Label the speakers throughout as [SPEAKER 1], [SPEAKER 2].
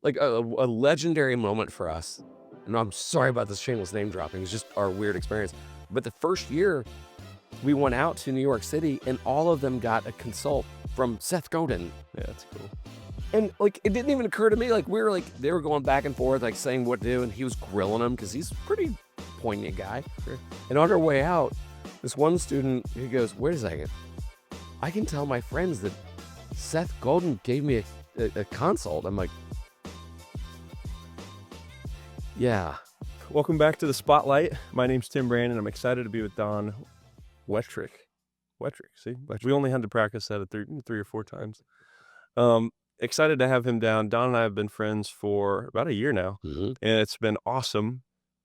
[SPEAKER 1] like a legendary moment for us. And I'm sorry about this shameless name dropping. It's just our weird experience. But the first year we went out to New York City and all of them got a consult from Seth Godin.
[SPEAKER 2] Yeah, that's cool.
[SPEAKER 1] And like, it didn't even occur to me, like we were like, they were going back and forth, like saying what to do. And he was grilling them because he's a pretty poignant guy.
[SPEAKER 2] Sure.
[SPEAKER 1] And on our way out, this one student, he goes, wait a second. I can tell my friends that Seth Godin gave me a consult. I'm like, yeah.
[SPEAKER 2] Welcome back to the Spotlight. My name's Tim Branyan. I'm excited to be with Don Wettrick. See? Wettrick. We only had to practice that three or four times. Excited to have him down. Don and I have been friends for about a year now, and it's been awesome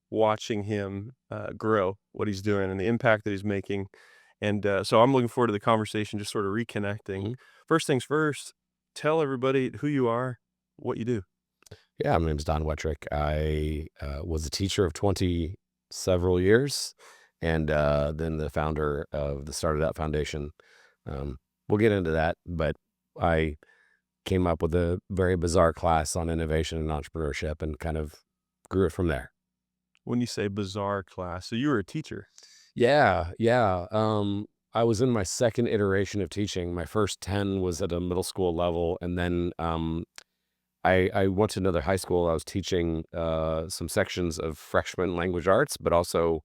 [SPEAKER 2] watching him grow, what he's doing, and the impact that he's making. And so I'm looking forward to the conversation, just sort of reconnecting. First things first, tell everybody who you are, what you do.
[SPEAKER 1] Yeah, my name's Don Wettrick. I was a teacher of 20 several years, and then the founder of the StartEdUp Foundation. We'll get into that, but I came up with a very bizarre class on innovation and entrepreneurship and kind of grew it from there.
[SPEAKER 2] When you say bizarre class, so you were a teacher.
[SPEAKER 1] Yeah. I was in my second iteration of teaching. My first 10 was at a middle school level, and then I went to another high school. I was teaching some sections of freshman language arts, but also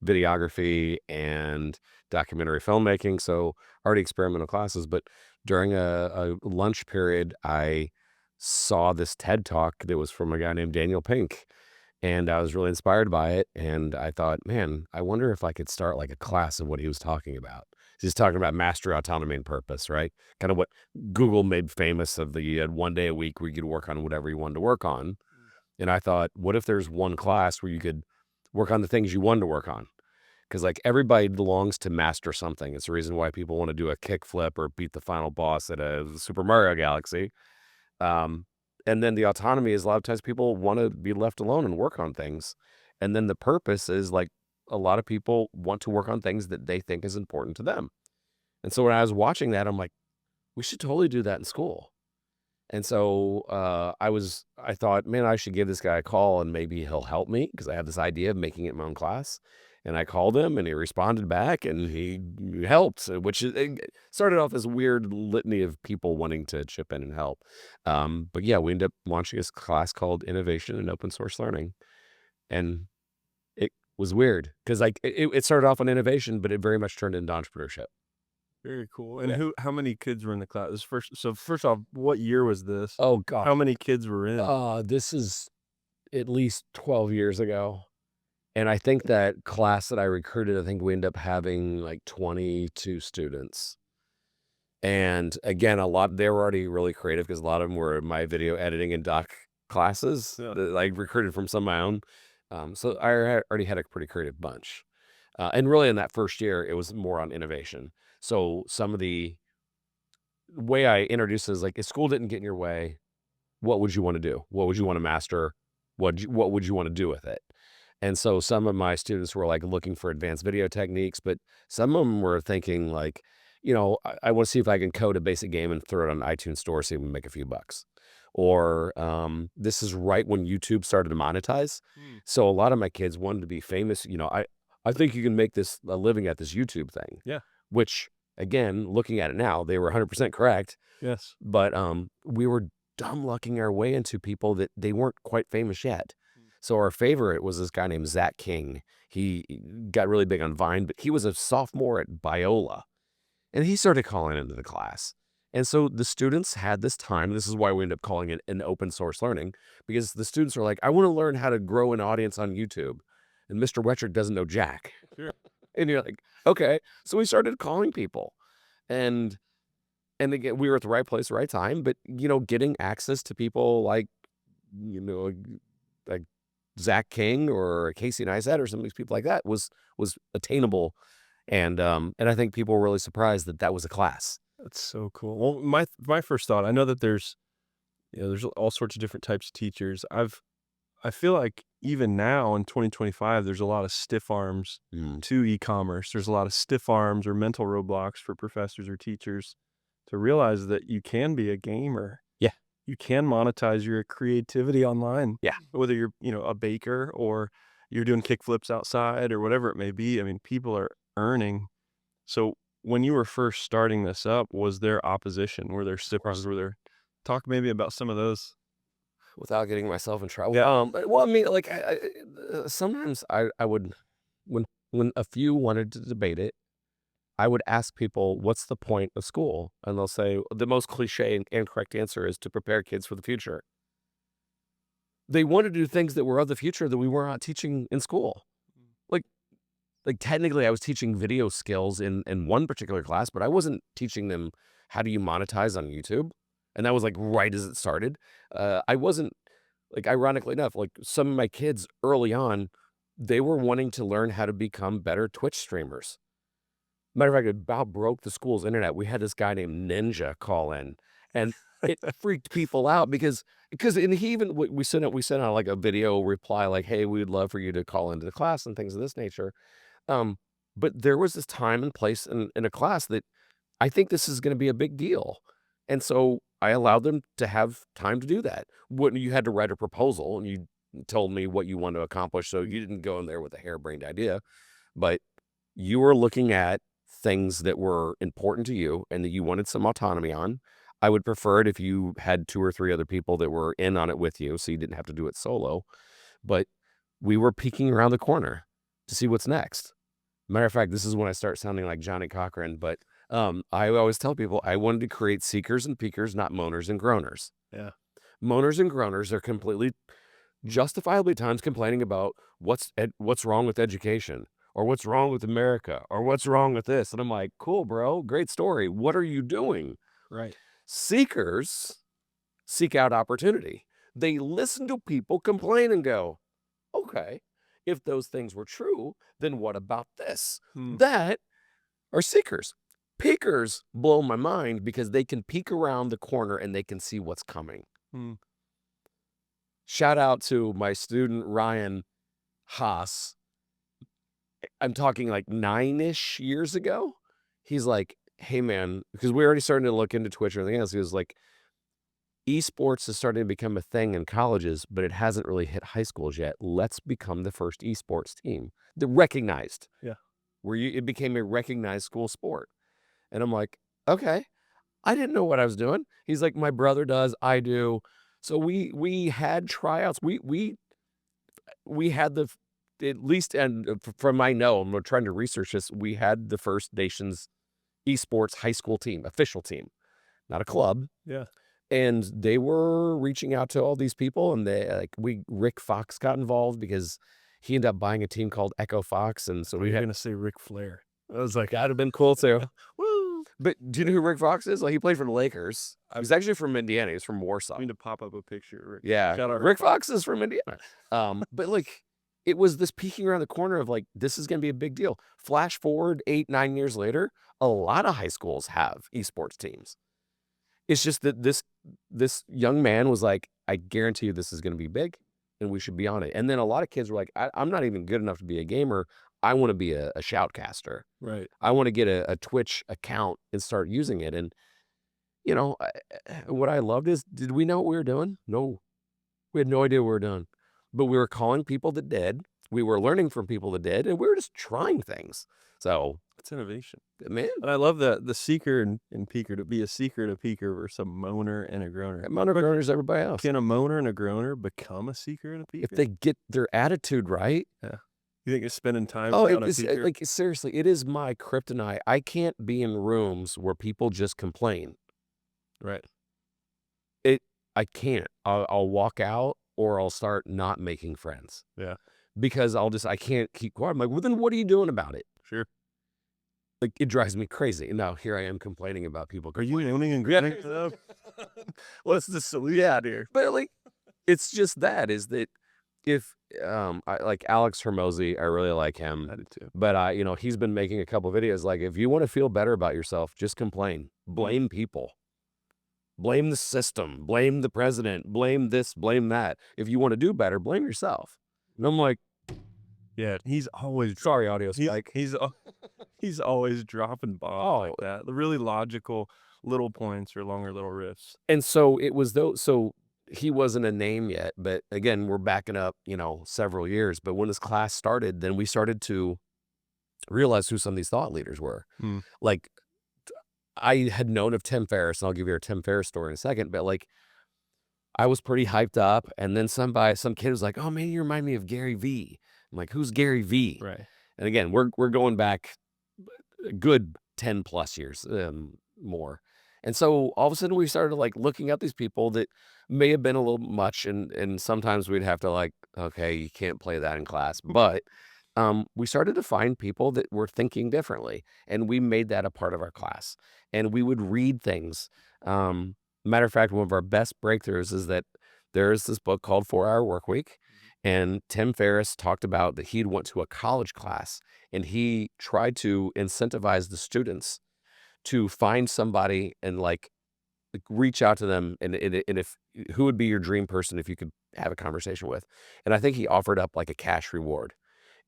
[SPEAKER 1] videography and documentary filmmaking. So already experimental classes. But during a lunch period, I saw this TED Talk that was from a guy named Daniel Pink. And I was really inspired by it. And I thought, man, I wonder if I could start like a class of what he was talking about. He's talking about mastery, autonomy, and purpose, right? Kind of what Google made famous of the one day a week where you could work on whatever you wanted to work on. And I thought, what if there's one class where you could work on the things you wanted to work on? Because like everybody longs to master something. It's the reason why people want to do a kickflip or beat the final boss at a Super Mario Galaxy. And then the autonomy is a lot of times people want to be left alone and work on things. And then the purpose is like a lot of people want to work on things that they think is important to them. And so when I was watching that, I'm like, we should totally do that in school. And so I thought, man, I should give this guy a call and maybe he'll help me because I have this idea of making it my own class. And I called him and he responded back and he helped, which it started off as weird litany of people wanting to chip in and help. But yeah, we ended up launching this class called Innovation and Open Source Learning. And it was weird because like it started off on innovation, but it very much turned into entrepreneurship.
[SPEAKER 2] Very cool. And how many kids were in the class? First off, what year was this?
[SPEAKER 1] Oh, God.
[SPEAKER 2] How many kids were in?
[SPEAKER 1] This is at least 12 years ago. And I think that class that I recruited, I think we ended up having like 22 students. And again, they were already really creative because a lot of them were my video editing and doc classes that I recruited from some of my own. So I already had a pretty creative bunch. And really in that first year, it was more on innovation. So some of the way I introduced it is like, if school didn't get in your way, what would you want to do? What would you want to master? What would you want to do with it? And so some of my students were like looking for advanced video techniques, but some of them were thinking like, I want to see if I can code a basic game and throw it on iTunes store, see if we can make a few bucks. Or this is right when YouTube started to monetize. So a lot of my kids wanted to be famous. I think you can make a living at this YouTube thing.
[SPEAKER 2] Yeah.
[SPEAKER 1] Which again, looking at it now, they were 100% correct.
[SPEAKER 2] Yes.
[SPEAKER 1] But we were dumb lucking our way into people that they weren't quite famous yet. So our favorite was this guy named Zach King. He got really big on Vine, but he was a sophomore at Biola. And he started calling into the class. And so the students had this time. This is why we end up calling it an open source learning, because the students are like, I want to learn how to grow an audience on YouTube. And Mr. Wettrick doesn't know jack.
[SPEAKER 2] Sure.
[SPEAKER 1] And you're like, okay. So we started calling people. And again, we were at the right place, right time. But, getting access to people like Zach King or Casey Neistat or some of these people like that was attainable. And I think people were really surprised that was a class.
[SPEAKER 2] That's so cool. Well, my first thought, I know that there's all sorts of different types of teachers. I feel like even now in 2025, there's a lot of stiff arms to e-commerce. There's a lot of stiff arms or mental roadblocks for professors or teachers to realize that you can be a gamer.
[SPEAKER 1] Yeah.
[SPEAKER 2] you can monetize your creativity online.
[SPEAKER 1] Yeah.
[SPEAKER 2] Whether you're, a baker or you're doing kickflips outside or whatever it may be. I mean, people are earning. So when you were first starting this up, was there opposition? Were there sippers? Were there talk maybe about some of those?
[SPEAKER 1] Without getting myself in trouble.
[SPEAKER 2] Yeah.
[SPEAKER 1] Well, I mean, like, sometimes I would, when a few wanted to debate it, I would ask people, "What's the point of school?" And they'll say the most cliche and correct answer is to prepare kids for the future. They want to do things that were of the future that we were not teaching in school. Like, technically, I was teaching video skills in one particular class, but I wasn't teaching them how do you monetize on YouTube. And that was like right as it started. I wasn't like, ironically enough, like some of my kids early on, they were wanting to learn how to become better Twitch streamers. Matter of fact, it about broke the school's internet. We had this guy named Ninja call in, and it freaked people out because and he even we sent out like a video reply like, "Hey, we would love for you to call into the class," and things of this nature. Um, but there was this time and place in a class that I think this is going to be a big deal, and so I allowed them to have time to do that. When you had to write a proposal and you told me what you wanted to accomplish, so you didn't go in there with a harebrained idea, but you were looking at things that were important to you and that you wanted some autonomy on. I would prefer it if you had 2 or 3 other people that were in on it with you, so you didn't have to do it solo, but we were peeking around the corner to see what's next. Matter of fact, this is when I start sounding like Johnny Cochran, but, I always tell people I wanted to create seekers and peakers, not moaners and groaners.
[SPEAKER 2] Yeah.
[SPEAKER 1] Moaners and groaners are completely justifiably times complaining about what's wrong with education, or what's wrong with America, or what's wrong with this, and I'm like, "Cool, bro, great story. What are you doing?"
[SPEAKER 2] Right.
[SPEAKER 1] Seekers seek out opportunity. They listen to people complain and go, "Okay, if those things were true, then what about this?" That are seekers. Peekers blow my mind because they can peek around the corner and they can see what's coming.
[SPEAKER 2] Hmm.
[SPEAKER 1] Shout out to my student, Ryan Haas. I'm talking like 9-ish years ago. He's like, "Hey man," because we already started to look into Twitch or anything else. He was like, "Esports is starting to become a thing in colleges, but it hasn't really hit high schools yet. Let's become the first esports team. The recognized."
[SPEAKER 2] Yeah.
[SPEAKER 1] Where it became a recognized school sport. And I'm like, "Okay." I didn't know what I was doing. He's like, "My brother does, I do." So we had tryouts. We had at least, and from I know, I'm trying to research this, we had the first nation's esports high school team, official team, not a club.
[SPEAKER 2] Yeah.
[SPEAKER 1] And they were reaching out to all these people, and Rick Fox got involved because he ended up buying a team called Echo Fox, and so we
[SPEAKER 2] You're
[SPEAKER 1] had
[SPEAKER 2] gonna say Ric Flair. I was like,
[SPEAKER 1] that'd have been cool too.
[SPEAKER 2] woo!
[SPEAKER 1] But do you know who Rick Fox is? Like, he played for the Lakers. He's actually from Indiana. He's from Warsaw.
[SPEAKER 2] I need to pop up a picture of Rick.
[SPEAKER 1] Yeah,
[SPEAKER 2] Shout out
[SPEAKER 1] Rick Fox is from Indiana. But like, it was this peeking around the corner of like, this is going to be a big deal. Flash forward 8, 9 years later, a lot of high schools have esports teams. It's just that this young man was like, "I guarantee you this is going to be big and we should be on it." And then a lot of kids were like, I'm not even good enough to be a gamer. I want to be a shoutcaster.
[SPEAKER 2] Right.
[SPEAKER 1] I want to get a Twitch account and start using it." And, what I loved is, did we know what we were doing? No. We had no idea what we were doing. But we were calling people that did. We were learning from people that did. And we were just trying things. So,
[SPEAKER 2] It's innovation.
[SPEAKER 1] man,
[SPEAKER 2] And I love the seeker and peaker, to be a seeker and a peaker versus a moaner and a groaner.
[SPEAKER 1] amount of groaners, everybody else.
[SPEAKER 2] Can a moaner and a groaner become a seeker and a peaker?
[SPEAKER 1] If they get their attitude right.
[SPEAKER 2] You think it's spending time
[SPEAKER 1] Oh,
[SPEAKER 2] on a
[SPEAKER 1] it's
[SPEAKER 2] seeker?
[SPEAKER 1] like, seriously, it is my kryptonite. I can't be in rooms where people just complain.
[SPEAKER 2] Right.
[SPEAKER 1] I can't. I'll walk out or I'll start not making friends.
[SPEAKER 2] Yeah.
[SPEAKER 1] Because I can't keep quiet. I'm like, "Well, then what are you doing about it?"
[SPEAKER 2] Sure.
[SPEAKER 1] Like, it drives me crazy. And now here I am complaining about people.
[SPEAKER 2] Are you owning and grinning? What's the solution here?
[SPEAKER 1] But like, it's just that is if I like Alex Hermosi, I really like him.
[SPEAKER 2] I did too.
[SPEAKER 1] But he's been making a couple videos like, if you want to feel better about yourself, just complain. Blame people. Blame the system. Blame the president. Blame this, blame that. If you want to do better, blame yourself. And I'm like,
[SPEAKER 2] Yeah, he's always
[SPEAKER 1] sorry, audio spike.
[SPEAKER 2] he's always dropping bombs like that. The really logical, little points or longer little riffs.
[SPEAKER 1] And so it was those. So he wasn't a name yet, but again, we're backing up, several years. But when this class started, then we started to realize who some of these thought leaders were.
[SPEAKER 2] Mm.
[SPEAKER 1] Like, I had known of Tim Ferris, and I'll give you a Tim Ferris story in a second, but like, I was pretty hyped up, and then some kid was like, "Oh man, you remind me of Gary V." I'm like, "Who's Gary V?"
[SPEAKER 2] Right.
[SPEAKER 1] And again, we're going back a good 10 plus years, more. And so all of a sudden we started like looking up these people that may have been a little much, and sometimes we'd have to like, okay, you can't play that in class, but we started to find people that were thinking differently, and we made that a part of our class. And we would read things. Matter of fact, one of our best breakthroughs is that there's this book called 4 Hour Workweek, and Tim Ferris talked about that he'd went to a college class, and he tried to incentivize the students to find somebody and like reach out to them, and if who would be your dream person if you could have a conversation with. And I think he offered up like a cash reward.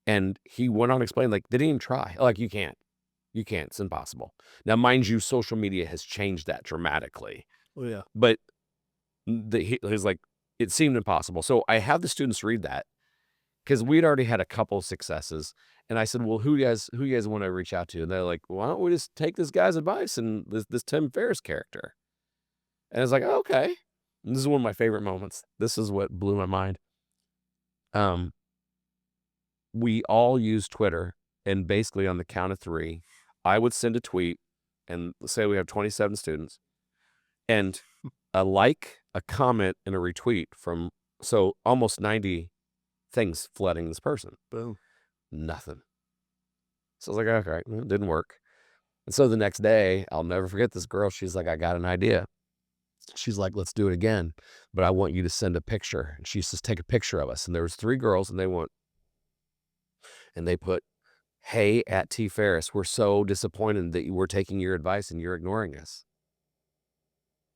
[SPEAKER 1] And he went on to explain, like, they didn't even try. Like, you can't. You can't. It's impossible. Now, mind you, social media has changed that dramatically.
[SPEAKER 2] Oh yeah.
[SPEAKER 1] But he's like, it seemed impossible. So I have the students read that because we'd already had a couple successes. And I said, well, who you guys want to reach out to? And they're like, why don't we just take this guy's advice and this Tim Ferriss character? And I was like, oh, okay. And this is one of my favorite moments. This is what blew my mind. We all use Twitter, and basically on the count of 3, I would send a tweet, and let's say we have 27 students, and a like, a comment, and a retweet from, so almost 90 things flooding this person.
[SPEAKER 2] Boom.
[SPEAKER 1] Nothing. So I was like, okay, well, it didn't work. And so the next day, I'll never forget this girl. She's like, I got an idea. She's like, let's do it again, but I want you to send a picture. And she says, take a picture of us. And there was 3 girls, and they put, hey, at T Ferris, we're so disappointed that we're taking your advice and you're ignoring us.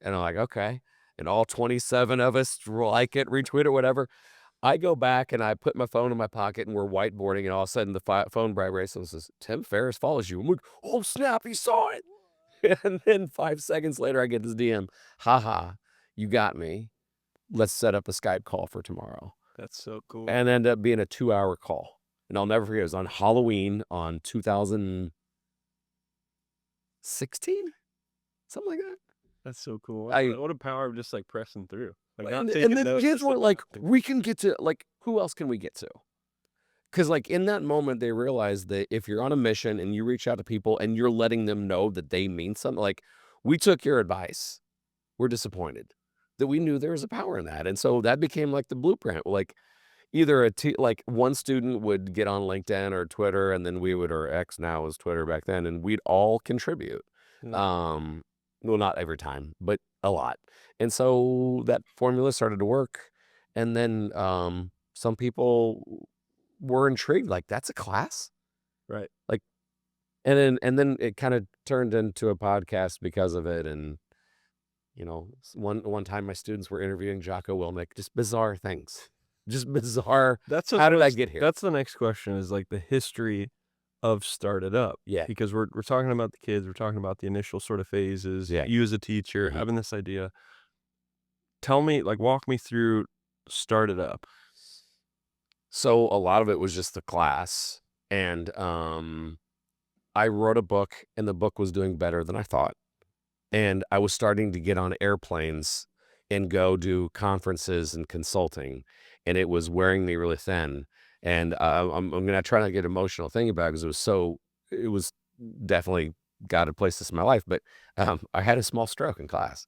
[SPEAKER 1] And I'm like, okay. And all 27 of us like it, retweet it, whatever. I go back and I put my phone in my pocket, and we're whiteboarding, and all of a sudden the phone vibrates and says, Tim Ferris follows you. I'm like, oh snap, he saw it. And then 5 seconds later, I get this DM, haha, you got me. Let's set up a Skype call for tomorrow.
[SPEAKER 2] That's so cool.
[SPEAKER 1] And ended up being a 2-hour call. And I'll never forget, it was on Halloween on 2016? Something like that.
[SPEAKER 2] That's so cool.
[SPEAKER 1] I-
[SPEAKER 2] What a power of just like pressing through. Like not
[SPEAKER 1] And
[SPEAKER 2] taking
[SPEAKER 1] then
[SPEAKER 2] notes,
[SPEAKER 1] kids
[SPEAKER 2] just,
[SPEAKER 1] were
[SPEAKER 2] like,
[SPEAKER 1] like, we can get to, like, who else can we get to? Because, like, in that moment, they realized that if you're on a mission and you reach out to people and you're letting them know that they mean something, like, we took your advice. We're disappointed that we knew there was a power in that. And so that became like the blueprint. Like, either like one student would get on LinkedIn or Twitter, and then we would, or X now was Twitter back then, and we'd all contribute.
[SPEAKER 2] Yeah.
[SPEAKER 1] Well, not every time, but a lot. And so that formula started to work. And then some people were intrigued, like, that's a class?
[SPEAKER 2] Right.
[SPEAKER 1] Like, and then it kind of turned into a podcast because of it. And one time my students were interviewing Jocko Willink, just bizarre things. Just bizarre. How did I get here?
[SPEAKER 2] That's the next question, is like the history of StartEdUp.
[SPEAKER 1] Yeah.
[SPEAKER 2] Because we're talking about the kids, we're talking about the initial sort of phases.
[SPEAKER 1] Yeah.
[SPEAKER 2] You as a teacher
[SPEAKER 1] Mhm.
[SPEAKER 2] having this idea. Tell me, like, walk me through StartEdUp.
[SPEAKER 1] So a lot of it was just the class. And I wrote a book, and the book was doing better than I thought. And I was starting to get on airplanes and go do conferences and consulting, and it was wearing me really thin. And I'm going to try not to get emotional thinking about it, because it was definitely got a place in my life. But I had a small stroke in class.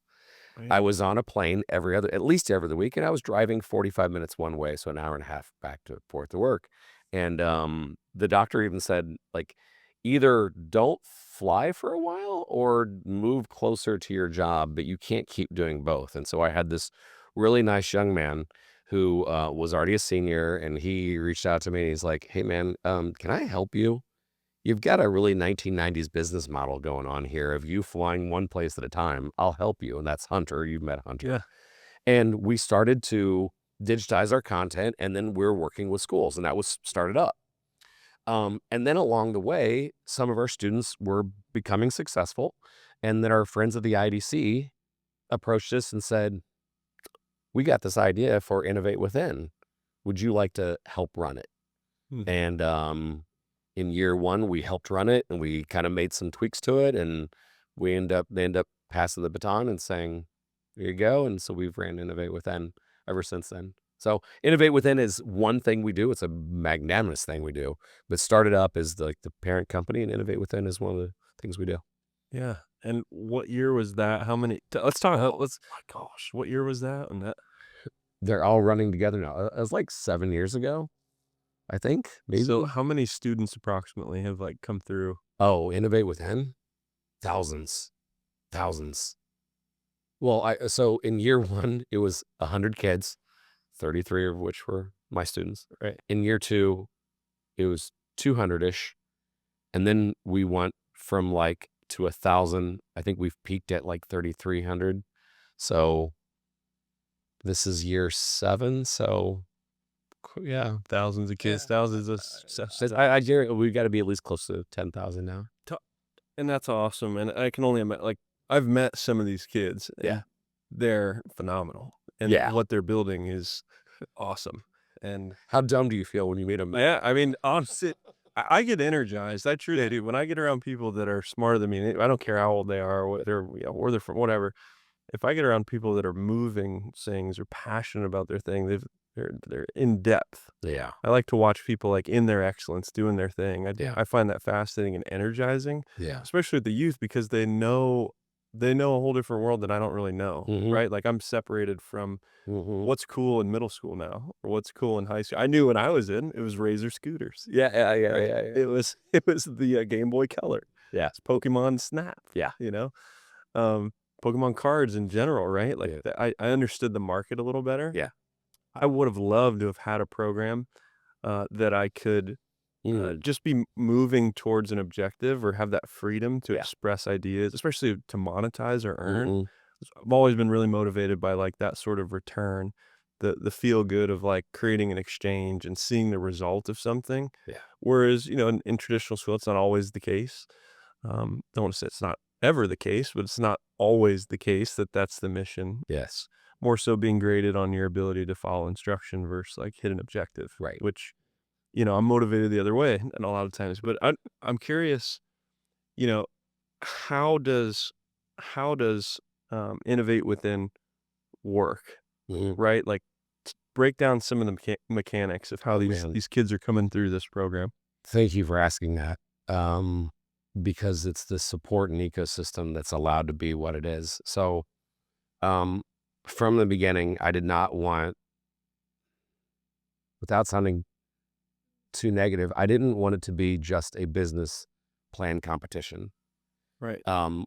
[SPEAKER 2] Right.
[SPEAKER 1] I was on a plane at least every other week, and I was driving 45 minutes one way, so an hour and a half back to forth to work. And the doctor even said, like, either don't fly for a while or move closer to your job, but you can't keep doing both. And so I had this really nice young man who was already a senior, and he reached out to me, and he's like, hey man, can I help you? You've got a really 1990s business model going on here of you flying one place at a time. I'll help you. And that's Hunter. You've met Hunter.
[SPEAKER 2] Yeah.
[SPEAKER 1] And we started to digitize our content, and then we're working with schools, and that was StartEdUp. And then along the way, some of our students were becoming successful, And then our friends at the IDC approached us and said, we got this idea for Innovate Within. Would you like to help run it? And in year one, we helped run it, and we kind of made some tweaks to it, and they end up passing the baton and saying, here you go. And so we've ran Innovate Within ever since then. So Innovate Within is one thing we do. It's a magnanimous thing we do. But StartEdUp is like the parent company, and Innovate Within is one of the things we do.
[SPEAKER 2] Yeah. And what year was that? How many? Let's talk. My gosh, what year was that? And that.
[SPEAKER 1] They're all running together now. It was like 7 years ago, I think. Maybe.
[SPEAKER 2] So how many students approximately have like come through?
[SPEAKER 1] Oh, Innovate Within? Thousands. Well, so in year one, it was 100 kids, 33 of which were my students.
[SPEAKER 2] Right.
[SPEAKER 1] In year two, it was 200-ish. And then we went from like to 1,000. I think we've peaked at like 3,300. So this is year 7. So yeah,
[SPEAKER 2] thousands of kids, thousands of.
[SPEAKER 1] I we've got to be at least close to 10,000 now.
[SPEAKER 2] And that's awesome. And I can only imagine, like, I've met some of these kids.
[SPEAKER 1] Yeah.
[SPEAKER 2] They're phenomenal. And what they're building is awesome. And
[SPEAKER 1] how dumb do you feel when you meet them?
[SPEAKER 2] Yeah, I mean, honestly, I get energized. I truly do. When I get around people that are smarter than me, I don't care how old they are, or what they're, or they're from, whatever. If I get around people that are moving things or passionate about their thing, they're in depth.
[SPEAKER 1] Yeah.
[SPEAKER 2] I like to watch people like in their excellence doing their thing. I find that fascinating and energizing.
[SPEAKER 1] Yeah.
[SPEAKER 2] Especially with the youth, because they know a whole different world that I don't really know. Right? Like I'm separated from what's cool in middle school now, or what's cool in high school. I knew when I was in, it was Razor scooters.
[SPEAKER 1] Yeah.
[SPEAKER 2] It was the Game Boy Color.
[SPEAKER 1] Yeah.
[SPEAKER 2] It's Pokemon Snap.
[SPEAKER 1] Yeah.
[SPEAKER 2] You know, Pokemon cards in general, right? Like I understood the market a little better.
[SPEAKER 1] Yeah.
[SPEAKER 2] I would have loved to have had a program that I could just be moving towards an objective, or have that freedom to express ideas, especially to monetize or earn. I've always been really motivated by like that sort of return, the feel good of like creating an exchange and seeing the result of something.
[SPEAKER 1] Yeah.
[SPEAKER 2] Whereas, in traditional school, it's not always the case. Don't want to say it's not ever the case, but it's not always the case that that's the mission.
[SPEAKER 1] Yes.
[SPEAKER 2] More so being graded on your ability to follow instruction versus like hit an objective.
[SPEAKER 1] Right.
[SPEAKER 2] Which, I'm motivated the other way and a lot of times. But I'm curious, how does Innovate Within work? Right? Like break down some of the mechanics of how these kids are coming through this program.
[SPEAKER 1] Thank you for asking that. Because it's the support and ecosystem that's allowed to be what it is. So, from the beginning, I did not want, without sounding too negative, I didn't want it to be just a business plan competition.
[SPEAKER 2] Right.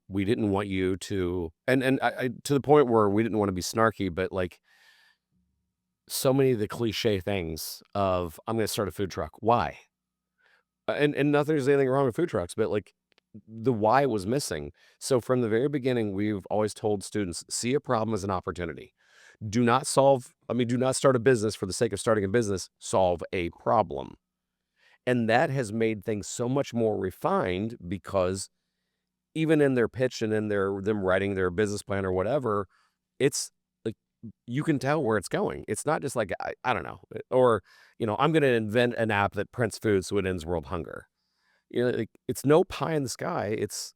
[SPEAKER 1] We didn't want you to, and I to the point where we didn't want to be snarky, but like so many of the cliche things of, I'm going to start a food truck. Why? And nothing's anything wrong with food trucks, but like the why was missing. So from the very beginning, we've always told students, see a problem as an opportunity. Do not start a business for the sake of starting a business, solve a problem. And that has made things so much more refined, because even in their pitch and in them writing their business plan or whatever, it's like, you can tell where it's going. It's not just like, I don't know, or, I'm going to invent an app that prints food so it ends world hunger. Like, it's no pie in the sky. It's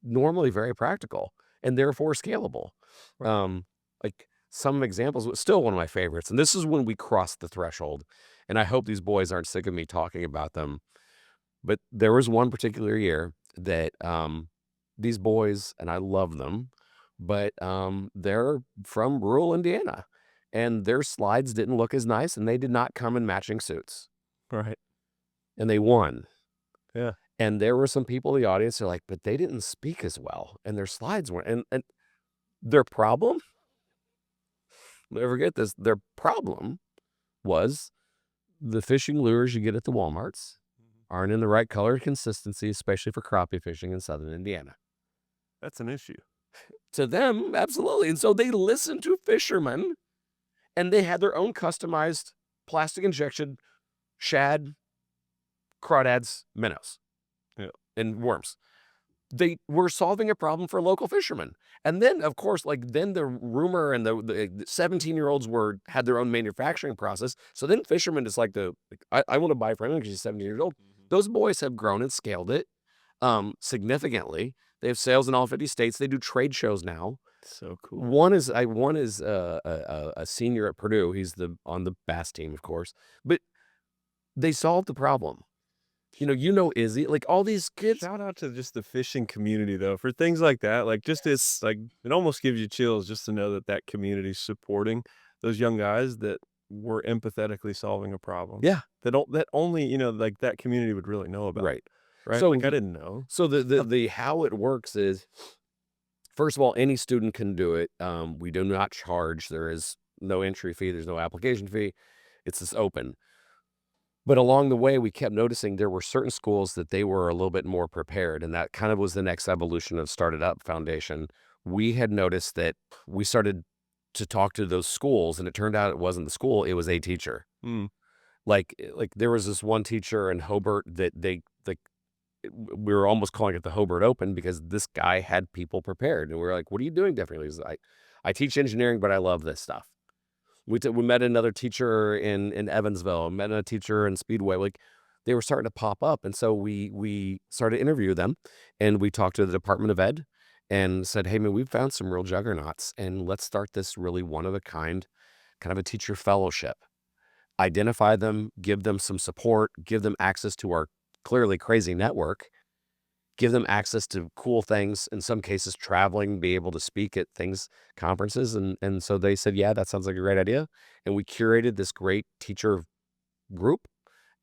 [SPEAKER 1] normally very practical and therefore scalable.
[SPEAKER 2] Right.
[SPEAKER 1] Like some examples, still one of my favorites, and this is when we crossed the threshold, and I hope these boys aren't sick of me talking about them, but there was one particular year that these boys, and I love them, but they're from rural Indiana, and their slides didn't look as nice, and they did not come in matching suits.
[SPEAKER 2] Right.
[SPEAKER 1] And they won.
[SPEAKER 2] Yeah.
[SPEAKER 1] And there were some people in the audience who are like, but they didn't speak as well, and their slides weren't. And their problem, never forget this, their problem was the fishing lures you get at the Walmarts aren't in the right color consistency, especially for crappie fishing in southern Indiana.
[SPEAKER 2] That's an issue.
[SPEAKER 1] To them, absolutely. And so they listened to fishermen, and they had their own customized plastic injection shad, crawdads, minnows, and worms. they were solving a problem for local fishermen. And then, of course, like then the rumor and the 17-year-olds had their own manufacturing process. So then fishermen is like I want to buy from him because he's 17 years old. Those boys have grown and scaled it significantly. They have sales in all 50 states. They do trade shows now.
[SPEAKER 2] So cool.
[SPEAKER 1] One is a senior at Purdue. He's on the bass team, of course. But they solved the problem. Izzy, like all these kids.
[SPEAKER 2] Shout out to just the fishing community though for things like that. Like just it's like it almost gives you chills just to know that that community's supporting those young guys that were empathetically solving a problem.
[SPEAKER 1] Yeah.
[SPEAKER 2] That only, like that community would really know about.
[SPEAKER 1] Right.
[SPEAKER 2] Right.
[SPEAKER 1] So
[SPEAKER 2] like I didn't know.
[SPEAKER 1] So the how it works is, first of all, any student can do it. We do not charge. There is no entry fee. There's no application fee. It's just open. But along the way, we kept noticing there were certain schools that they were a little bit more prepared, and that kind of was the next evolution of StartEdUp Foundation. We had noticed that we started to talk to those schools, and it turned out it wasn't the school, it was a teacher. Like there was this one teacher in Hobart that we were almost calling it the Hobart Open because this guy had people prepared, and we were like, "What are you doing differently?" He was like, "I teach engineering, but I love this stuff." We met another teacher in Evansville, met a teacher in Speedway. Like they were starting to pop up, and so we started to interview them, and we talked to the Department of Ed, and said, "Hey man, we've found some real juggernauts, and let's start this really one of a kind of a teacher fellowship. Identify them, give them some support, give them access to our clearly crazy network." Give them access to cool things, in some cases traveling, be able to speak at conferences. And so they said, yeah, that sounds like a great idea. And we curated this great teacher group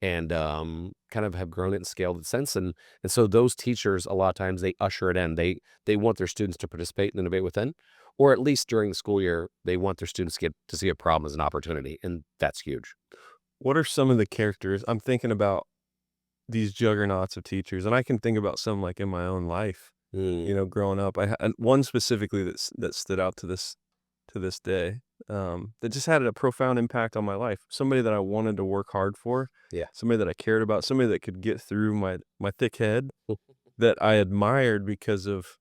[SPEAKER 1] and kind of have grown it and scaled it since. And so those teachers, a lot of times they usher it in. They want their students to participate and innovate within, or at least during the school year, they want their students to get to see a problem as an opportunity. And that's huge.
[SPEAKER 2] What are some of the characters? I'm thinking about these juggernauts of teachers, and I can think about some like in my own life, growing up. I had one specifically that stood out to this day, that just had a profound impact on my life. Somebody that I wanted to work hard for.
[SPEAKER 1] Yeah.
[SPEAKER 2] Somebody that I cared about. Somebody that could get through my thick head. That I admired because of,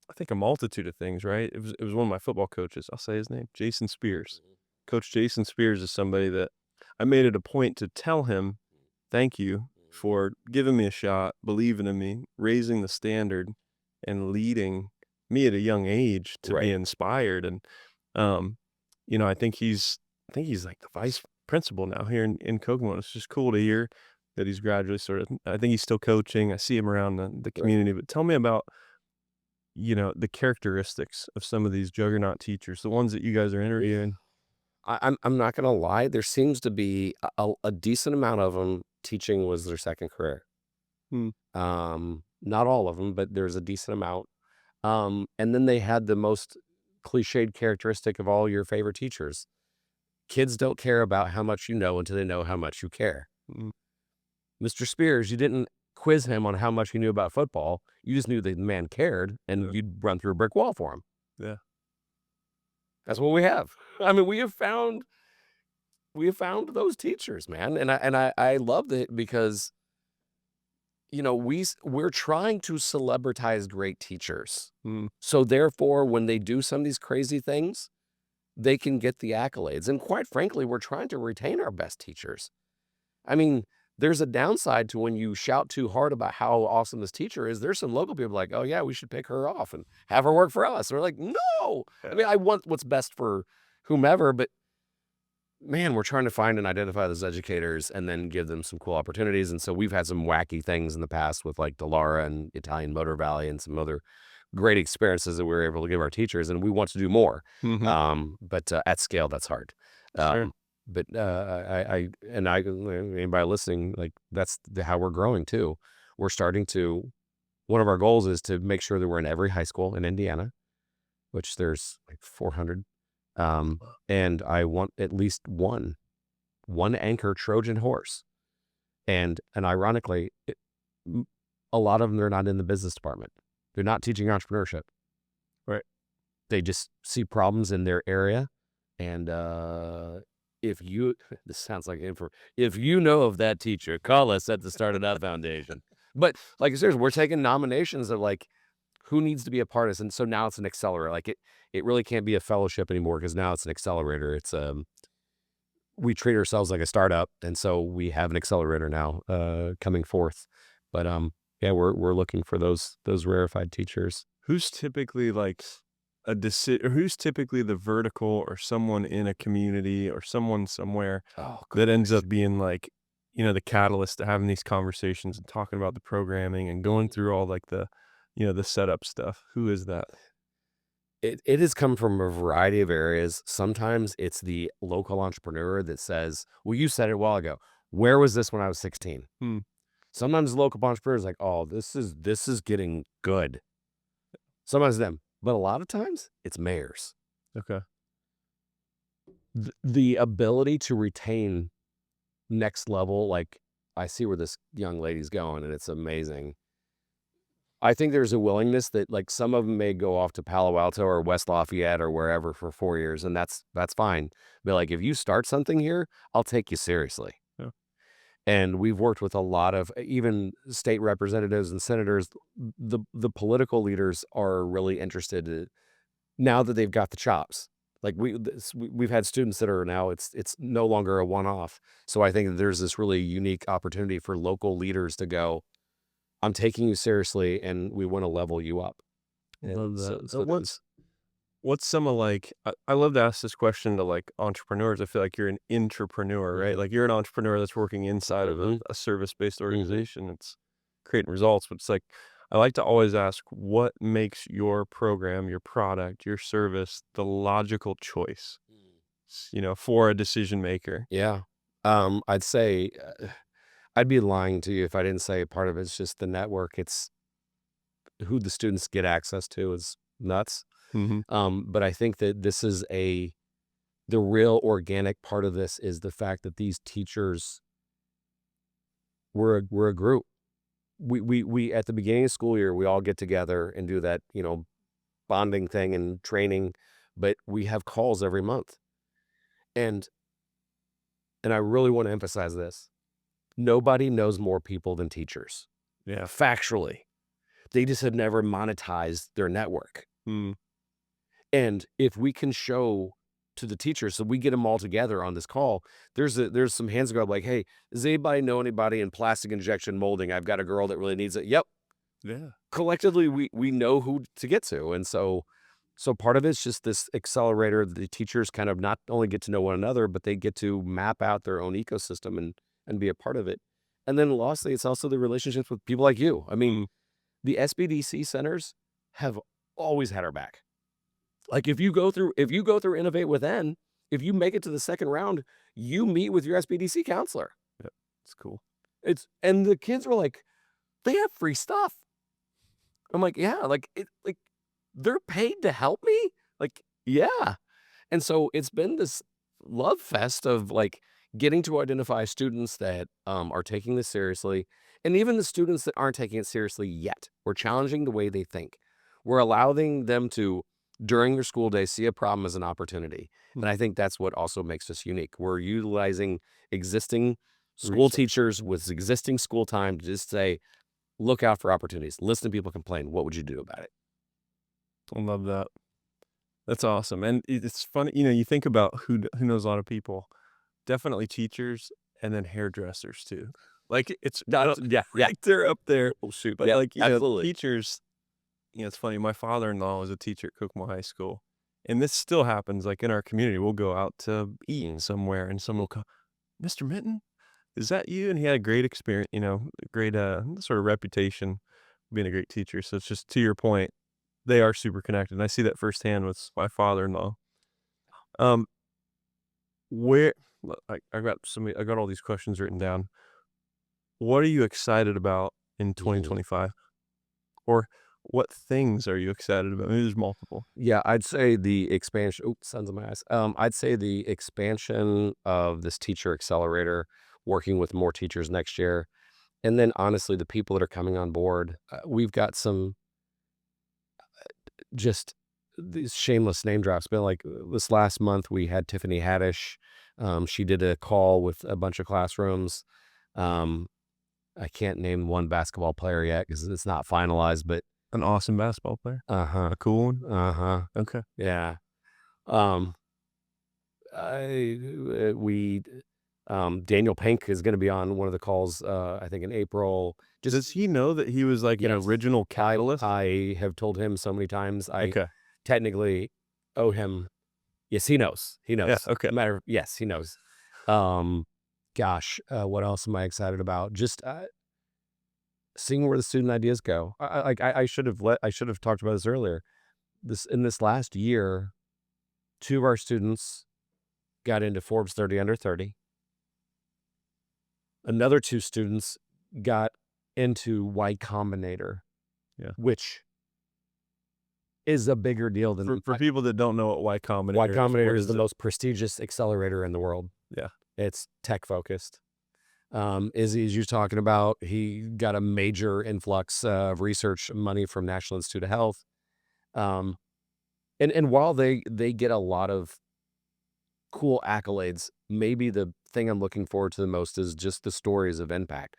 [SPEAKER 2] I think, a multitude of things. Right. It was one of my football coaches. I'll say his name, Jason Spears. Coach Jason Spears is somebody that I made it a point to tell him, thank you for giving me a shot, believing in me, raising the standard, and leading me at a young age to be inspired. And, I think he's like the vice principal now here in Kokomo. It's just cool to hear that he's gradually I think he's still coaching. I see him around the community, but tell me about, the characteristics of some of these juggernaut teachers, the ones that you guys are interviewing.
[SPEAKER 1] I'm not going to lie. There seems to be a decent amount of them. Teaching was their second career. Not all of them, but there's a decent amount. And then they had the most cliched characteristic of all your favorite teachers. Kids don't care about how much you know until they know how much you care. Mr. Spears, you didn't quiz him on how much he knew about football. You just knew the man cared, and you'd run through a brick wall for him.
[SPEAKER 2] Yeah.
[SPEAKER 1] That's what we have. I mean, we have found those teachers, man. And I love it because, we're trying to celebritize great teachers. So therefore, when they do some of these crazy things, they can get the accolades. And quite frankly, we're trying to retain our best teachers. I mean, there's a downside to when you shout too hard about how awesome this teacher is. There's some local people like, oh yeah, we should pick her off and have her work for us. And we're like, no. I mean, I want what's best for whomever, but man, we're trying to find and identify those educators and then give them some cool opportunities. And so we've had some wacky things in the past with like Delara and Italian Motor Valley and some other great experiences that we were able to give our teachers, and we want to do more. But at scale, that's hard.
[SPEAKER 2] Sure.
[SPEAKER 1] But anybody listening, like that's how we're growing too. We're starting to, one of our goals is to make sure that we're in every high school in Indiana, which there's like 400. And I want at least one anchor Trojan horse. And ironically, a lot of them, they're not in the business department. They're not teaching entrepreneurship.
[SPEAKER 2] Right.
[SPEAKER 1] They just see problems in their area. And, this sounds like info. If you know of that teacher, call us at the StartEdUp Foundation. But like seriously, we're taking nominations of like who needs to be a part of this? And so now it's an accelerator. Like it really can't be a fellowship anymore because now it's an accelerator. It's we treat ourselves like a startup, and so we have an accelerator now coming forth. But yeah, we're looking for those rarefied teachers.
[SPEAKER 2] Who's typically like or who's typically the vertical or someone in a community or someone somewhere
[SPEAKER 1] Oh,
[SPEAKER 2] that ends
[SPEAKER 1] gosh.
[SPEAKER 2] up being like, the catalyst to having these conversations and talking about the programming and going through all like the setup stuff? Who is that?
[SPEAKER 1] It has come from a variety of areas. Sometimes it's the local entrepreneur that says, "Well, you said it a while ago. Where was this when I was 16?"
[SPEAKER 2] Hmm.
[SPEAKER 1] Sometimes the local entrepreneur is like, "Oh, this is getting good." Sometimes them, but a lot of times it's mayors.
[SPEAKER 2] Okay.
[SPEAKER 1] The ability to retain next level, like I see where this young lady's going, and it's amazing. I think there's a willingness that like some of them may go off to Palo Alto or West Lafayette or wherever for 4 years, and that's fine. But like if you start something here, I'll take you seriously.
[SPEAKER 2] Yeah.
[SPEAKER 1] And we've worked with a lot of even state representatives and senators. The political leaders are really interested now that they've got the chops. Like we've had students that are now it's no longer a one-off. So I think that there's this really unique opportunity for local leaders to go, I'm taking you seriously and we want to level you up.
[SPEAKER 2] Love
[SPEAKER 1] And
[SPEAKER 2] that.
[SPEAKER 1] so
[SPEAKER 2] What's some of like I love to ask this question to like entrepreneurs. I feel like you're an intrapreneur, right?
[SPEAKER 1] Mhm.
[SPEAKER 2] Like you're an entrepreneur that's working inside of
[SPEAKER 1] Mhm.
[SPEAKER 2] a service-based
[SPEAKER 1] Mhm.
[SPEAKER 2] organization. It's creating results, but it's like I like to always ask what makes your program, your product, your service the logical choice, for a decision maker.
[SPEAKER 1] Yeah. I'd say I'd be lying to you if I didn't say part of it's just the network. It's who the students get access to is nuts.
[SPEAKER 2] Hmm.
[SPEAKER 1] But I think that this is the real organic part of this is the fact that these teachers we're a group. We at the beginning of school year, we all get together and do that, bonding thing and training, but we have calls every month. And I really want to emphasize this. Nobody knows more people than teachers.
[SPEAKER 2] Yeah.
[SPEAKER 1] Factually. They just have never monetized their network.
[SPEAKER 2] Mm.
[SPEAKER 1] And if we can show to the teachers, so we get them all together on this call, there's some hands go up like, hey, does anybody know anybody in plastic injection molding? I've got a girl that really needs it. Yep.
[SPEAKER 2] Yeah.
[SPEAKER 1] Collectively, we know who to get to. And so part of it's just this accelerator. The teachers kind of not only get to know one another, but they get to map out their own ecosystem and be a part of it. And then lastly, it's also the relationships with people like you. I mean,
[SPEAKER 2] Mm.
[SPEAKER 1] the SBDC centers have always had our back. Like if you go through Innovate Within, if you make it to the second round, you meet with your SBDC counselor.
[SPEAKER 2] Yeah. It's cool.
[SPEAKER 1] And the kids were like, they have free stuff. I'm like, yeah, like they're paid to help me? Like, yeah. And so it's been this love fest of like getting to identify students that are taking this seriously. And even the students that aren't taking it seriously yet, we're challenging the way they think. We're allowing them to, during their school day, see a problem as an opportunity.
[SPEAKER 2] Mm.
[SPEAKER 1] And I think that's what also makes us unique. We're utilizing existing school
[SPEAKER 2] Resource.
[SPEAKER 1] teachers with existing school time to just say, look out for opportunities. Listen to people complain. What would you do about it?
[SPEAKER 2] I love that. That's awesome. And it's funny, you think about who knows a lot of people. Definitely teachers and then hairdressers too. Like it's
[SPEAKER 1] Yeah, yeah.
[SPEAKER 2] right there up there.
[SPEAKER 1] Oh, shoot.
[SPEAKER 2] But
[SPEAKER 1] Yeah,
[SPEAKER 2] like,
[SPEAKER 1] absolutely.
[SPEAKER 2] teachers, it's funny. My father-in-law was a teacher at Kokomo High School. And this still happens like in our community. We'll go out to eat somewhere and someone will come, Mr. Minton, is that you? And he had a great experience, great sort of reputation being a great teacher. So it's just to your point, they are super connected. And I see that firsthand with my father-in-law. Um, where I got all these questions written down. What are you excited about in
[SPEAKER 1] Mhm.
[SPEAKER 2] 2025? Or what things are you excited about? Maybe there's multiple.
[SPEAKER 1] Yeah, I'd say the expansion. Oops, suns in my eyes. I'd say the expansion of this teacher accelerator, working with more teachers next year, and then honestly, the people that are coming on board. We've got some just these shameless name drops. But like this last month, we had Tiffany Haddish. She did a call with a bunch of classrooms. Um, I can't name one basketball player yet because it's not finalized, but
[SPEAKER 2] An awesome basketball player.
[SPEAKER 1] Uh-huh.
[SPEAKER 2] A cool one.
[SPEAKER 1] Uh-huh.
[SPEAKER 2] Okay.
[SPEAKER 1] Yeah. Um, we Daniel Pink is going to be on one of the calls, I think in April.
[SPEAKER 2] Does he know that he was like an
[SPEAKER 1] Yes.
[SPEAKER 2] original catalyst?
[SPEAKER 1] I have told him so many times. I
[SPEAKER 2] Okay.
[SPEAKER 1] technically owe him. Yes, he knows. He knows.
[SPEAKER 2] Yeah, okay.
[SPEAKER 1] Yes, he knows. Gosh, what else am I excited about? Just seeing where the student ideas go. I should have talked about this earlier. In this last year, 2 of our students got into Forbes 30 under 30. Another 2 students got into Y Combinator,
[SPEAKER 2] Yeah.
[SPEAKER 1] which is a bigger deal than
[SPEAKER 2] For people that don't know what Y Combinator
[SPEAKER 1] Y
[SPEAKER 2] is,
[SPEAKER 1] Combinator
[SPEAKER 2] what
[SPEAKER 1] is the
[SPEAKER 2] it?
[SPEAKER 1] most prestigious accelerator in the world.
[SPEAKER 2] Yeah.
[SPEAKER 1] It's tech focused. Izzy, as you're talking about, he got a major influx of research money from National Institute of Health. And while they get a lot of cool accolades, maybe the thing I'm looking forward to the most is just the stories of impact.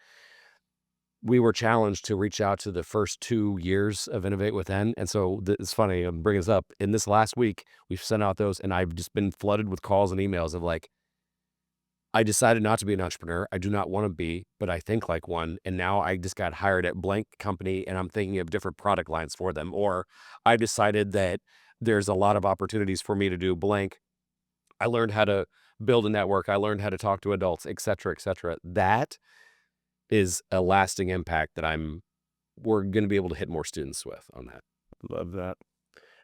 [SPEAKER 1] We were challenged to reach out to the first 2 years of Innovate Within. And so it's funny, I'm bringing this up. In this last week, we've sent out those, and I've just been flooded with calls and emails of like, I decided not to be an entrepreneur. I do not want to be, but I think like one. And now I just got hired at blank company and I'm thinking of different product lines for them. Or I decided that there's a lot of opportunities for me to do blank. I learned how to build a network. I learned how to talk to adults, et cetera, et cetera. That is a lasting impact that we're going to be able to hit more students with on that.
[SPEAKER 2] Love that.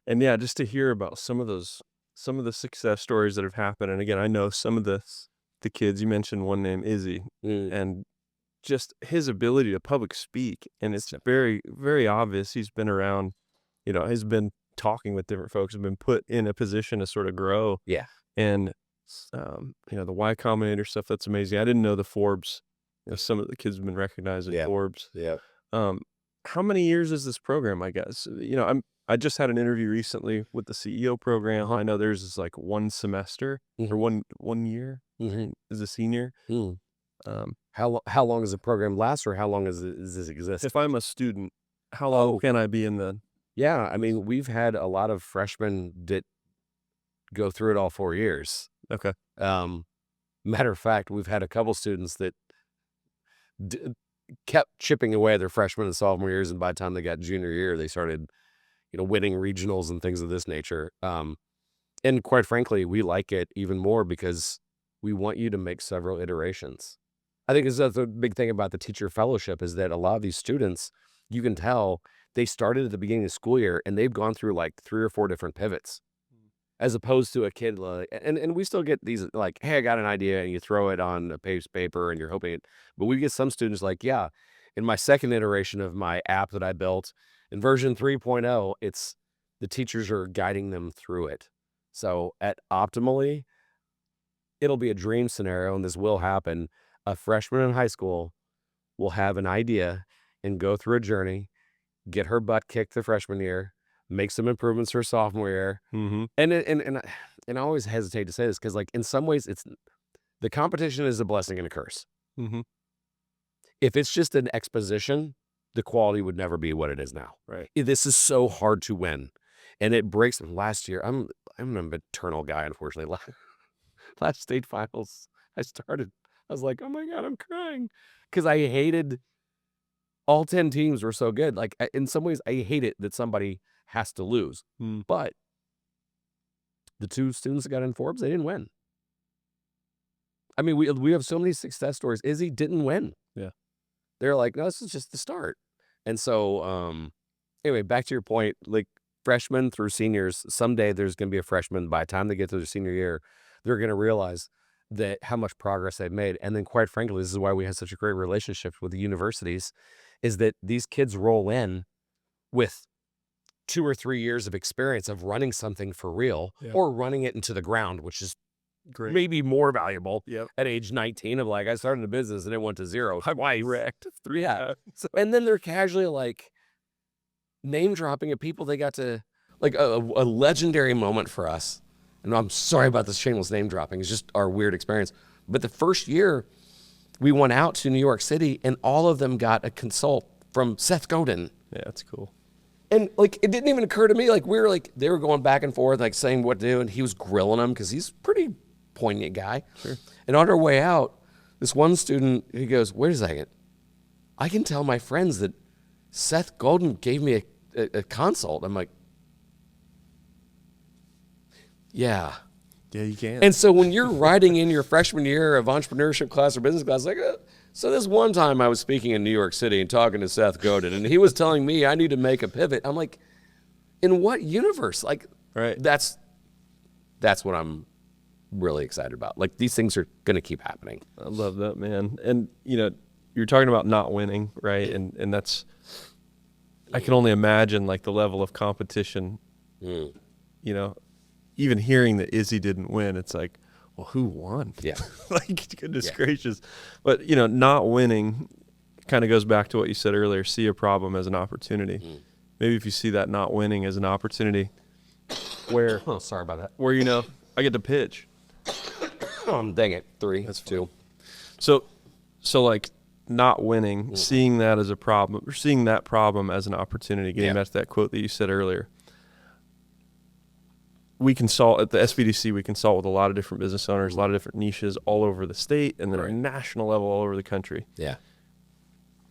[SPEAKER 2] And yeah, just to hear about some of the success stories that have happened. And again, I know some of the kids. You mentioned one named Izzy, and just his ability to public speak. And it's very, very obvious he's been around, he's been talking with different folks, have been put in a position to sort of grow.
[SPEAKER 1] Yeah.
[SPEAKER 2] And, the Y Combinator stuff, that's amazing. I didn't know the Forbes, some of the kids have been recognized at Forbes.
[SPEAKER 1] Yeah.
[SPEAKER 2] How many years is this program, I guess? I just had an interview recently with the CEO program. I know theirs is like 1 semester or one year as a senior.
[SPEAKER 1] How long does the program last, or how long does this exist?
[SPEAKER 2] If I'm a student, how long can I be in the?
[SPEAKER 1] Yeah, I mean, we've had a lot of freshmen that go through it all 4 years.
[SPEAKER 2] Okay.
[SPEAKER 1] Matter of fact, we've had a couple students that kept chipping away their freshman and sophomore years, and by the time they got junior year, they started, winning regionals and things of this nature. And quite frankly, we like it even more because we want you to make several iterations. I think that's a big thing about the teacher fellowship is that a lot of these students, you can tell they started at the beginning of the school year and they've gone through like 3 or 4 different pivots, as opposed to a kid like, and we still get these like, hey, I got an idea, and you throw it on a page paper and you're hoping it, but we get some students like, yeah, in my second iteration of my app that I built in version 3.0, it's the teachers are guiding them through it. So optimally, it'll be a dream scenario, and this will happen. A freshman in high school will have an idea and go through a journey, get her butt kicked the freshman year, make some improvements her sophomore year. And I always hesitate to say this because, like, in some ways, the competition is a blessing and a curse. If it's just an exposition, the quality would never be what it is now.
[SPEAKER 2] Right.
[SPEAKER 1] This is so hard to win, and it breaks. Last year, I'm a maternal guy, unfortunately. Last state finals, I was like, oh my God, I'm crying. Because I hated all 10 teams were so good. Like, in some ways, I hate it that somebody has to lose. But the 2 students that got in Forbes, they didn't win. I mean, we have so many success stories. Izzy didn't win.
[SPEAKER 2] Yeah.
[SPEAKER 1] They're like, no, this is just the start. And so, anyway, back to your point, like freshmen through seniors, someday there's going to be a freshman. By the time they get to their senior year, they're going to realize that how much progress they've made. And then quite frankly, this is why we have such a great relationship with the universities, is that these kids roll in with 2 or 3 years of experience of running something for real, or running it into the ground, which is great. Maybe more valuable at age 19 of like, I started a business and it went to 0. Twice. Wrecked. 3. Yeah. And then they're casually like name dropping at people they got to, like a legendary moment for us. And I'm sorry about this shameless name dropping. It's just our weird experience. But the first year we went out to New York City and all of them got a consult from Seth Godin.
[SPEAKER 2] Yeah, that's cool.
[SPEAKER 1] And like, it didn't even occur to me. Like, they were going back and forth, like saying what to do. And he was grilling him because he's a pretty poignant guy.
[SPEAKER 2] Sure.
[SPEAKER 1] And on our way out, this one student, he goes, wait a second. I can tell my friends that Seth Godin gave me a consult. I'm like, yeah.
[SPEAKER 2] Yeah, you can.
[SPEAKER 1] And so when you're writing in your freshman year of entrepreneurship class or business class, like, so this one time I was speaking in New York City and talking to Seth Godin, and he was telling me I need to make a pivot. I'm like, in what universe? Like,
[SPEAKER 2] right.
[SPEAKER 1] That's what I'm really excited about. Like, these things are going to keep happening.
[SPEAKER 2] I love that, man. And, you know, you're talking about not winning, right? And that's, I can only imagine, like, the level of competition, you know, even hearing that Izzy didn't win, it's like, well, who won?
[SPEAKER 1] Yeah.
[SPEAKER 2] Like, goodness gracious. But, you know, not winning kind of goes back to what you said earlier, see a problem as an opportunity. Maybe if you see that not winning as an opportunity where,
[SPEAKER 1] Oh, sorry about that.
[SPEAKER 2] where, you know, I get to pitch.
[SPEAKER 1] Dang it. 3.
[SPEAKER 2] That's
[SPEAKER 1] 2.
[SPEAKER 2] So like, not winning, seeing that as a problem, or seeing that problem as an opportunity, getting back to that quote that you said earlier. We consult at the SBDC, we consult with a lot of different business owners, a lot of different niches all over the state, and then at a national level all over the country.
[SPEAKER 1] Yeah.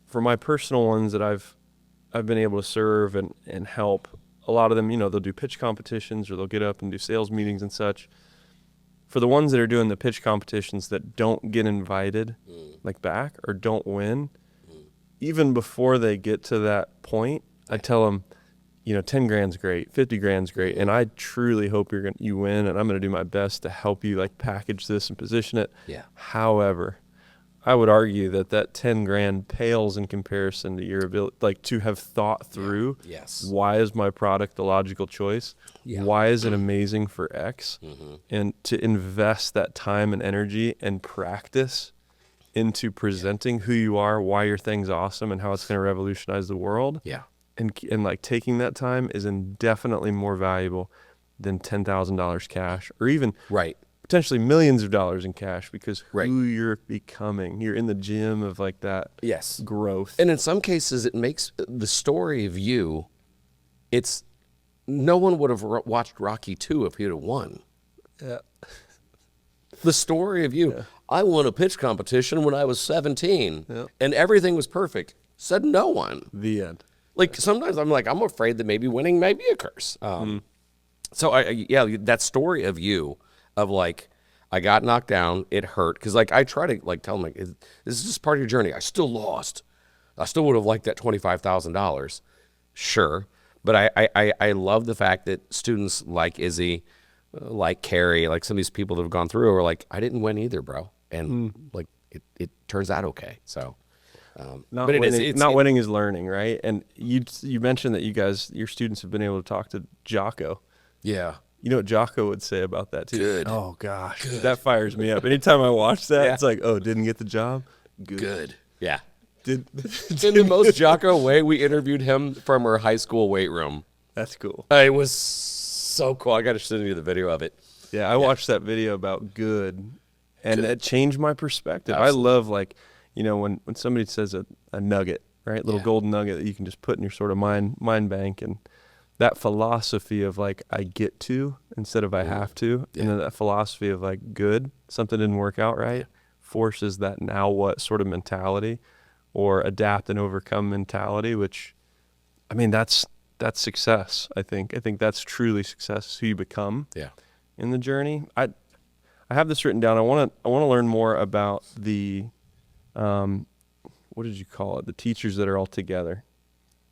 [SPEAKER 2] For my personal ones that I've been able to serve and help, a lot of them, you know, they'll do pitch competitions or they'll get up and do sales meetings and such. For the ones that are doing the pitch competitions that don't get invited, like back, or don't win, even before they get to that point, I tell them, you know, 10 grand's great, 50 grand's great, and I truly hope you win, and I'm going to do my best to help you, like, package this and position it.
[SPEAKER 1] Yeah.
[SPEAKER 2] However, I would argue that 10 grand pales in comparison to your ability, like, to have thought through, why is my product the logical choice? Yeah. Why is it amazing for X? And to invest that time and energy and practice into presenting who you are, why your thing's awesome, and how it's going to revolutionize the world.
[SPEAKER 1] Yeah.
[SPEAKER 2] And like, taking that time is indefinitely more valuable than $10,000 cash, or even potentially millions of dollars in cash, because who you're becoming. You're in the gym of, like, that growth.
[SPEAKER 1] And in some cases, it makes the story of you, it's, no one would have watched Rocky 2 if he'd have won.
[SPEAKER 2] Yeah.
[SPEAKER 1] The story of you, I won a pitch competition when I was 17, and everything was perfect. Said no one.
[SPEAKER 2] The end.
[SPEAKER 1] Like, sometimes I'm like, I'm afraid that maybe winning may be a curse. So that story of you, of like, I got knocked down, it hurt. Because, like, I try to, like, tell them, like, this is just part of your journey. I still lost. I still would have liked that $25,000. Sure. But I love the fact that students like Izzy, like Carrie, like some of these people that have gone through are like, I didn't win either, bro. And like, it turns out okay. So.
[SPEAKER 2] Not winning is learning, right? And you mentioned that your students have been able to talk to Jocko.
[SPEAKER 1] Yeah.
[SPEAKER 2] You know what Jocko would say about that too?
[SPEAKER 1] Good.
[SPEAKER 2] Oh gosh, that fires me up. Anytime I watch that, it's like, oh, didn't get the job?
[SPEAKER 1] Good. Yeah.
[SPEAKER 2] In
[SPEAKER 1] the most Jocko way, we interviewed him from our high school weight room.
[SPEAKER 2] That's cool.
[SPEAKER 1] It was so cool. I got to send you the video of it.
[SPEAKER 2] Yeah, I watched that video about good, and it changed my perspective.
[SPEAKER 1] Absolutely.
[SPEAKER 2] I love, like, you know, when somebody says a nugget, right? Little golden nugget that you can just put in your sort of mind bank, and that philosophy of, like, I get to instead of I have to, and then that philosophy of, like, good, something didn't work out right, forces that now what sort of mentality, or adapt and overcome mentality, which, I mean, that's success. I think that's truly success, who you become in the journey. I have this written down. I want to learn more about the what did you call it? The teachers that are all together.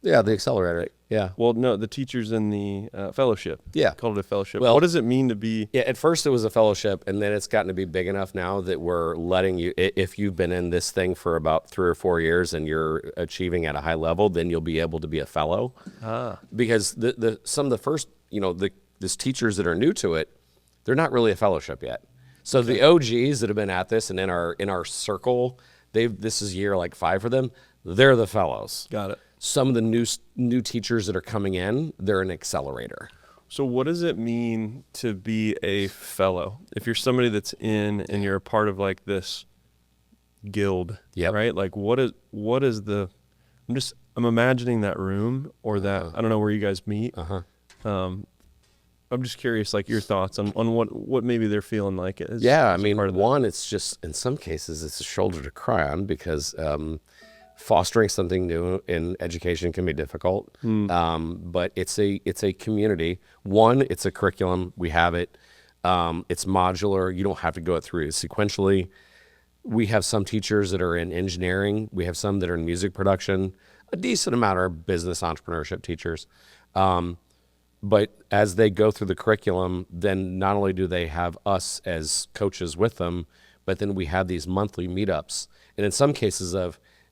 [SPEAKER 1] Yeah, the Accelerator. Yeah.
[SPEAKER 2] Well, no, the teachers in the fellowship.
[SPEAKER 1] Yeah.
[SPEAKER 2] Called it a fellowship.
[SPEAKER 1] Well,
[SPEAKER 2] what does it mean to be?
[SPEAKER 1] Yeah, at first it was a fellowship, and then it's gotten to be big enough now that we're letting you, if you've been in this thing for about 3 or 4 years and you're achieving at a high level, then you'll be able to be a fellow. Because some of the first, you know, these teachers that are new to it, they're not really a fellowship yet. So the OGs that have been at this and in our circle, this is year like 5 for them, they're the fellows.
[SPEAKER 2] Got it.
[SPEAKER 1] Some of the new teachers that are coming in, they're an accelerator.
[SPEAKER 2] So what does it mean to be a fellow? If you're somebody that's in and you're a part of, like, this guild, right? Like, what is the, I'm imagining that room or that, I don't know where you guys meet. I'm just curious, like your thoughts on what maybe they're feeling like.
[SPEAKER 1] Yeah, I mean, one, it's just, in some cases, it's a shoulder to cry on because fostering something new in education can be difficult. But it's a community. One, it's a curriculum. We have it. It's modular. You don't have to go through it sequentially. We have some teachers that are in engineering. We have some that are in music production. A decent amount are business entrepreneurship teachers. But as they go through the curriculum, then not only do they have us as coaches with them, but then we have these monthly meetups. And in some cases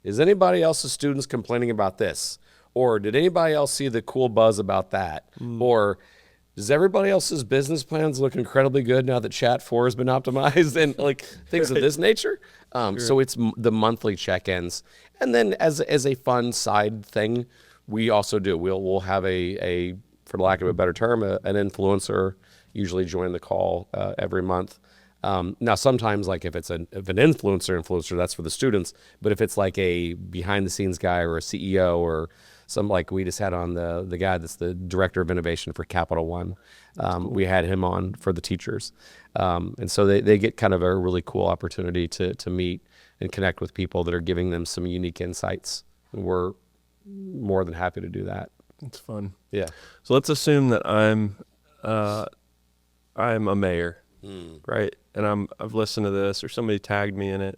[SPEAKER 1] is anybody else's students complaining about this? Or did anybody else see the cool buzz about that? Or does everybody else's business plans look incredibly good now that Chat 4 has been optimized? And like things of this nature. So it's the monthly check-ins. And then as a fun side thing, we also do. We'll have a for lack of a better term, an influencer usually join the call every month. Now, sometimes, like if an influencer, that's for the students. But if it's like a behind-the-scenes guy or a CEO or some, like we just had on the guy that's the director of innovation for Capital One, we had him on for the teachers, and so they get kind of a really cool opportunity to meet and connect with people that are giving them some unique insights. And we're more than happy to do that.
[SPEAKER 2] It's fun.
[SPEAKER 1] Yeah.
[SPEAKER 2] So let's assume that I'm a mayor, right? And I've listened to this, or somebody tagged me in it,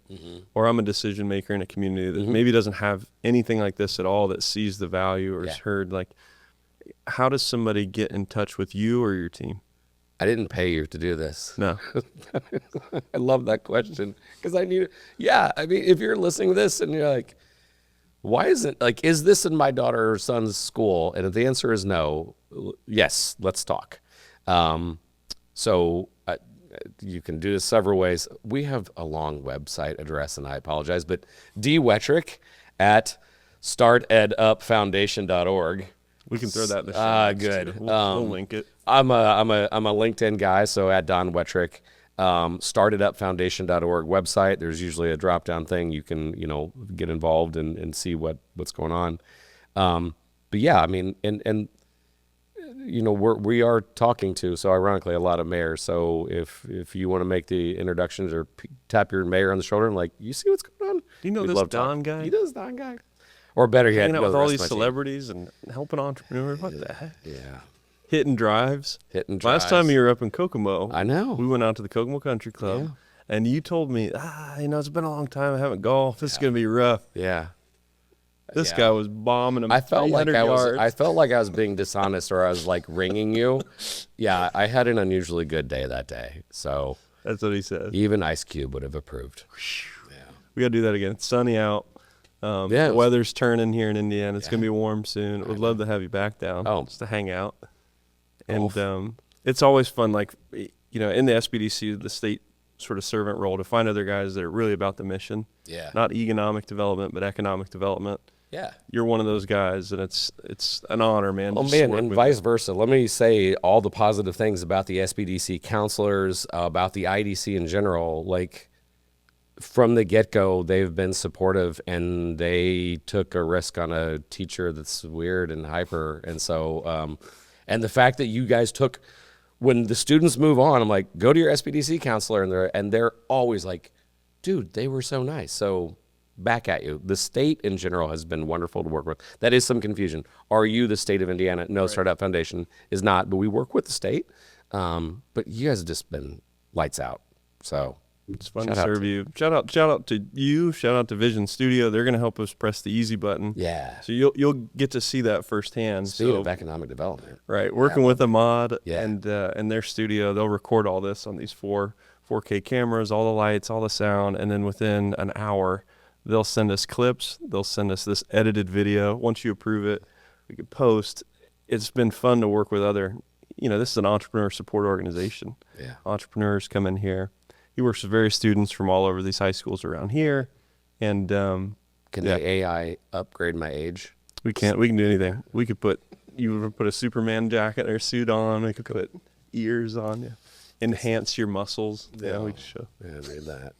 [SPEAKER 2] or I'm a decision maker in a community that maybe doesn't have anything like this at all, that sees the value or has heard. Like, how does somebody get in touch with you or your team?
[SPEAKER 1] I didn't pay you to do this.
[SPEAKER 2] No.
[SPEAKER 1] I love that question because I mean, if you're listening to this and you're like, why isn't, like, is this in my daughter or son's school? And if the answer is no, yes, let's talk. So you can do this several ways. We have a long website address, and I apologize, but D Wettrick at StartEdUpFoundation.org.
[SPEAKER 2] We can throw that in the show notes
[SPEAKER 1] good.
[SPEAKER 2] Too. We'll link it.
[SPEAKER 1] I'm a LinkedIn guy, so at Don Wettrick. StartEdUpFoundation.org website. There's usually a drop-down thing you can, get involved and see what's going on. But yeah, I mean, and we are talking to, so ironically, a lot of mayors. So if you want to make the introductions or tap your mayor on the shoulder and like, you see what's going on?
[SPEAKER 2] You know,
[SPEAKER 1] We'd
[SPEAKER 2] this
[SPEAKER 1] love to
[SPEAKER 2] Don
[SPEAKER 1] talk.
[SPEAKER 2] guy?
[SPEAKER 1] You know this Don guy? Or better yet,
[SPEAKER 2] hanging out with
[SPEAKER 1] the
[SPEAKER 2] all
[SPEAKER 1] rest
[SPEAKER 2] these
[SPEAKER 1] of my team.
[SPEAKER 2] celebrities and helping entrepreneurs. What the heck?
[SPEAKER 1] Yeah.
[SPEAKER 2] Hitting drives.
[SPEAKER 1] Drives.
[SPEAKER 2] Last time you were up in Kokomo,
[SPEAKER 1] I know.
[SPEAKER 2] we went out to the Kokomo Country Club, and you told me, it's been a long time I haven't golfed. This is gonna be rough.
[SPEAKER 1] Yeah.
[SPEAKER 2] This guy was bombing him.
[SPEAKER 1] I felt like
[SPEAKER 2] yards.
[SPEAKER 1] I felt like I was being dishonest, or I was like ringing you. Yeah, I had an unusually good day that day. So
[SPEAKER 2] that's what he said.
[SPEAKER 1] Even Ice Cube would have approved.
[SPEAKER 2] Yeah. We gotta do that again. It's sunny out. The weather's turning here in Indiana. It's gonna be warm soon. Would love to have you back down just to hang out. And it's always fun, like, in the SBDC, the state sort of servant role, to find other guys that are really about the mission.
[SPEAKER 1] Yeah.
[SPEAKER 2] Not economic development, but economic development.
[SPEAKER 1] Yeah. You're
[SPEAKER 2] one of those guys, and it's an honor, man.
[SPEAKER 1] Oh, man, and vice versa. Let me say all the positive things about the SBDC counselors, about the IDC in general. Like, from the get-go, they've been supportive, and they took a risk on a teacher that's weird and hyper. And so, and the fact that you guys took, when the students move on, I'm like, go to your SBDC counselor, and they're always like, dude, they were so nice. So back at you. The state in general has been wonderful to work with. That is some confusion. Are you the state of Indiana? No, right. StartEdUp Foundation is not, but we work with the state. But you guys have just been lights out. So
[SPEAKER 2] it's fun to serve you. Shout out to you. Shout out to Vision Studio. They're going to help us press the easy button.
[SPEAKER 1] Yeah.
[SPEAKER 2] So you'll get to see that firsthand.
[SPEAKER 1] Speaking of economic development,
[SPEAKER 2] right? Working with Ahmad and their studio, they'll record all this on these 4K cameras, all the lights, all the sound, and then within an hour, they'll send us clips. They'll send us this edited video. Once you approve it, we can post. It's been fun to work with other. This is an entrepreneur support organization.
[SPEAKER 1] Yeah.
[SPEAKER 2] Entrepreneurs come in here. He works with various students from all over these high schools around here, and
[SPEAKER 1] can the AI upgrade my age?
[SPEAKER 2] We can't. We can do anything. We could put a Superman jacket or suit on. We could put ears on you, enhance your muscles. Yeah, we could show.
[SPEAKER 1] Yeah, I need that.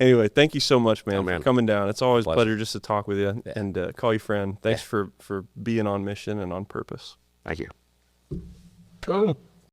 [SPEAKER 2] Anyway, thank you so much, man,
[SPEAKER 1] Oh, man.
[SPEAKER 2] for coming down. It's always a
[SPEAKER 1] Pleasure.
[SPEAKER 2] pleasure just to talk with you and call you friend. Thanks for being on mission and on purpose.
[SPEAKER 1] Thank you.